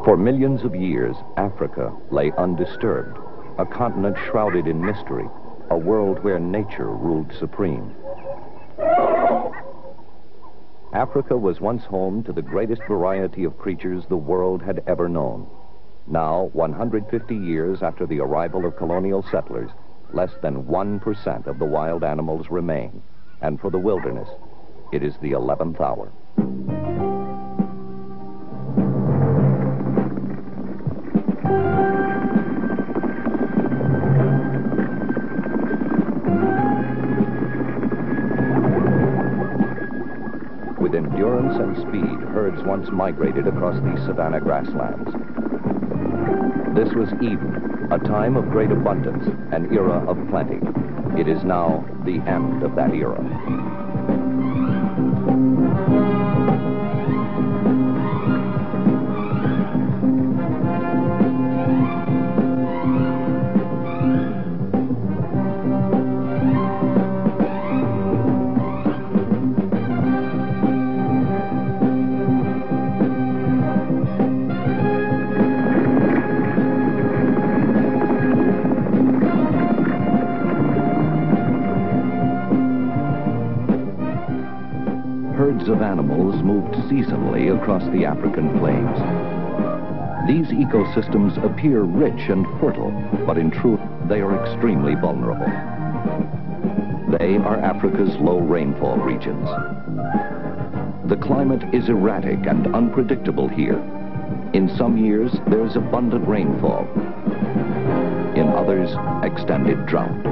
For millions of years, Africa lay undisturbed, a continent shrouded in mystery, a world where nature ruled supreme. Africa was once home to the greatest variety of creatures the world had ever known. Now, 150 years after the arrival of colonial settlers, less than 1% of the wild animals remain. And for the wilderness, it is the 11th hour. With endurance and speed, herds once migrated across these savanna grasslands. This was Eden, a time of great abundance, an era of plenty. It is now the end of that era. Herds of animals moved seasonally across the African plains. These ecosystems appear rich and fertile, but in truth, they are extremely vulnerable. They are Africa's low rainfall regions. The climate is erratic and unpredictable here. In some years, there is abundant rainfall. In others, extended drought.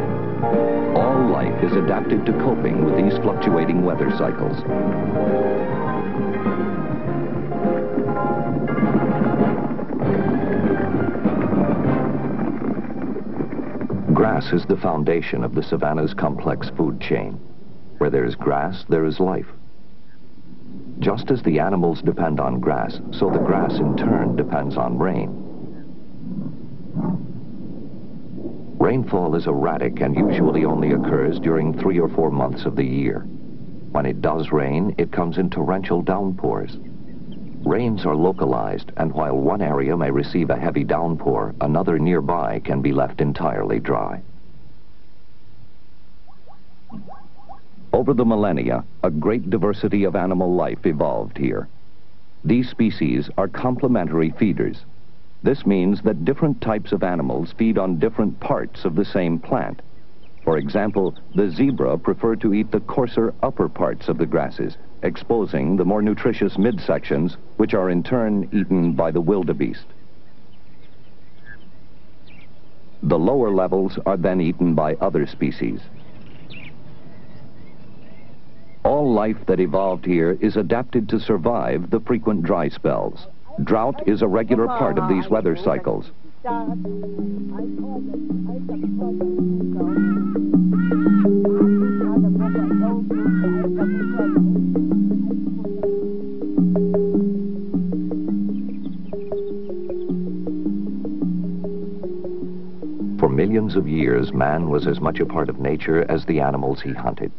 All life is adapted to coping with these fluctuating weather cycles. Grass is the foundation of the savanna's complex food chain. Where there is grass, there is life. Just as the animals depend on grass, so the grass in turn depends on rain. Rainfall is erratic and usually only occurs during 3 or 4 months of the year. When it does rain, it comes in torrential downpours. Rains are localized, and while one area may receive a heavy downpour, another nearby can be left entirely dry. Over the millennia, a great diversity of animal life evolved here. These species are complementary feeders. This means that different types of animals feed on different parts of the same plant. For example, the zebra prefer to eat the coarser upper parts of the grasses, exposing the more nutritious midsections, which are in turn eaten by the wildebeest. The lower levels are then eaten by other species. All life that evolved here is adapted to survive the frequent dry spells. Drought is a regular part of these weather cycles. For millions of years, man was as much a part of nature as the animals he hunted.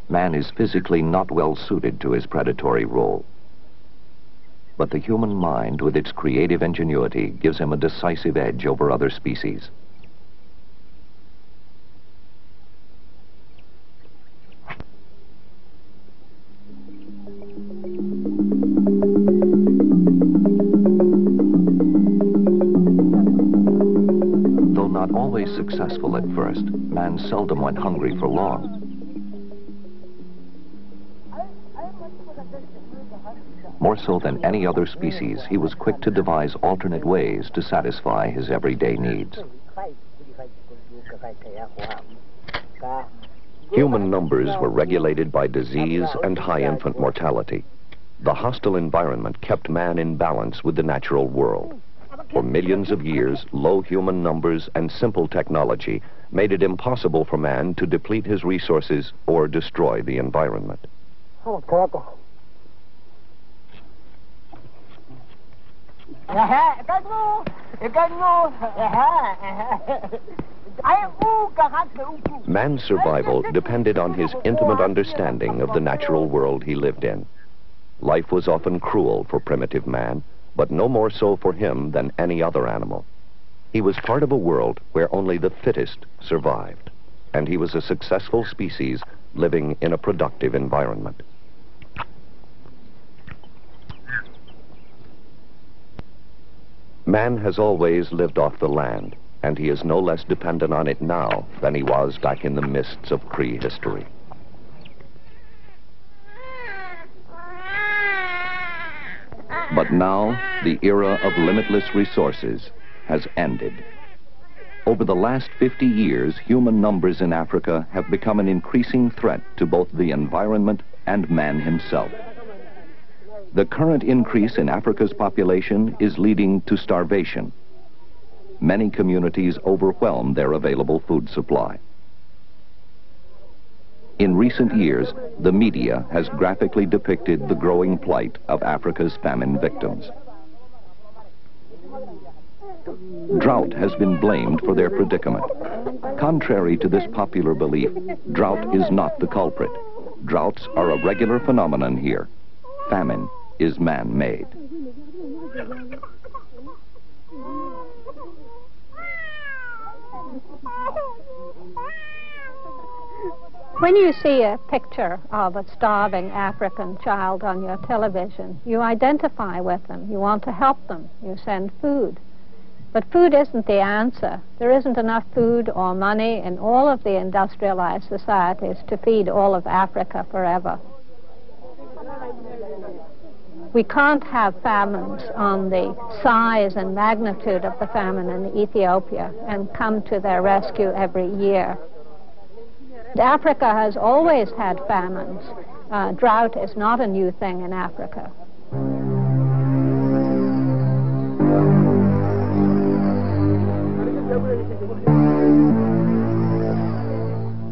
Man is physically not well suited to his predatory role. But the human mind, with its creative ingenuity, gives him a decisive edge over other species. Though not always successful at first, man seldom went hungry for long. More so than any other species, he was quick to devise alternate ways to satisfy his everyday needs. Human numbers were regulated by disease and high infant mortality. The hostile environment kept man in balance with the natural world. For millions of years, low human numbers and simple technology made it impossible for man to deplete his resources or destroy the environment. Man's survival depended on his intimate understanding of the natural world he lived in. Life was often cruel for primitive man, but no more so for him than any other animal. He was part of a world where only the fittest survived, and he was a successful species living in a productive environment. Man has always lived off the land, and he is no less dependent on it now than he was back in the mists of prehistory. But now, the era of limitless resources has ended. Over the last 50 years, human numbers in Africa have become an increasing threat to both the environment and man himself. The current increase in Africa's population is leading to starvation. Many communities overwhelm their available food supply. In recent years, the media has graphically depicted the growing plight of Africa's famine victims. Drought has been blamed for their predicament. Contrary to this popular belief, drought is not the culprit. Droughts are a regular phenomenon here. Famine is man-made. When you see a picture of a starving African child on your television, you identify with them. You want to help them. You send food. But food isn't the answer. There isn't enough food or money in all of the industrialized societies to feed all of Africa forever. We can't have famines on the size and magnitude of the famine in Ethiopia and come to their rescue every year. Africa has always had famines. Drought is not a new thing in Africa.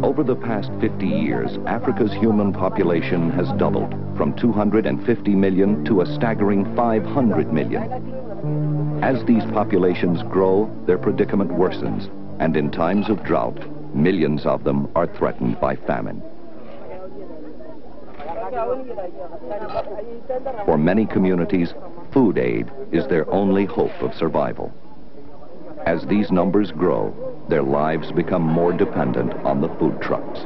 Over the past 50 years, Africa's human population has doubled from 250 million to a staggering 500 million. As these populations grow, their predicament worsens, and in times of drought, millions of them are threatened by famine. For many communities, food aid is their only hope of survival. As these numbers grow, their lives become more dependent on the food trucks.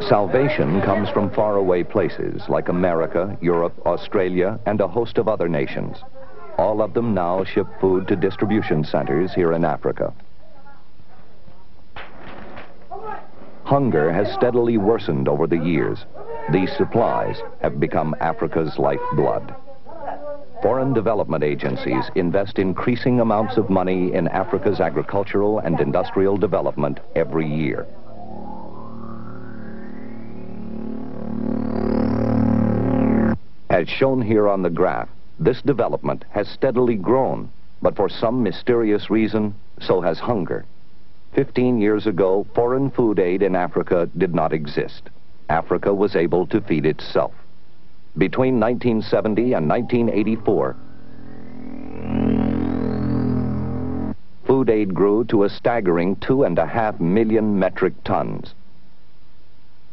Salvation comes from faraway places like America, Europe, Australia, and a host of other nations. All of them now ship food to distribution centers here in Africa. Hunger has steadily worsened over the years. These supplies have become Africa's lifeblood. Foreign development agencies invest increasing amounts of money in Africa's agricultural and industrial development every year. As shown here on the graph, this development has steadily grown, but for some mysterious reason, so has hunger. 15 years ago, foreign food aid in Africa did not exist. Africa was able to feed itself. Between 1970 and 1984, food aid grew to a staggering 2.5 million metric tons.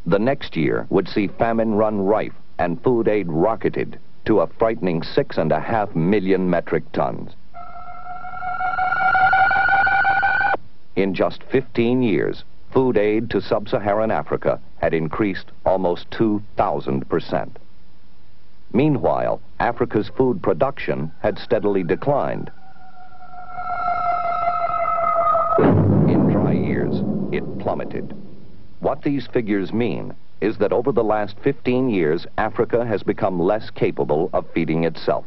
The next year would see famine run rife and food aid rocketed to a frightening 6.5 million metric tons. In just 15 years, food aid to sub-Saharan Africa had increased almost 2,000%. Meanwhile, Africa's food production had steadily declined. In dry years, it plummeted. What these figures mean is that over the last 15 years, Africa has become less capable of feeding itself.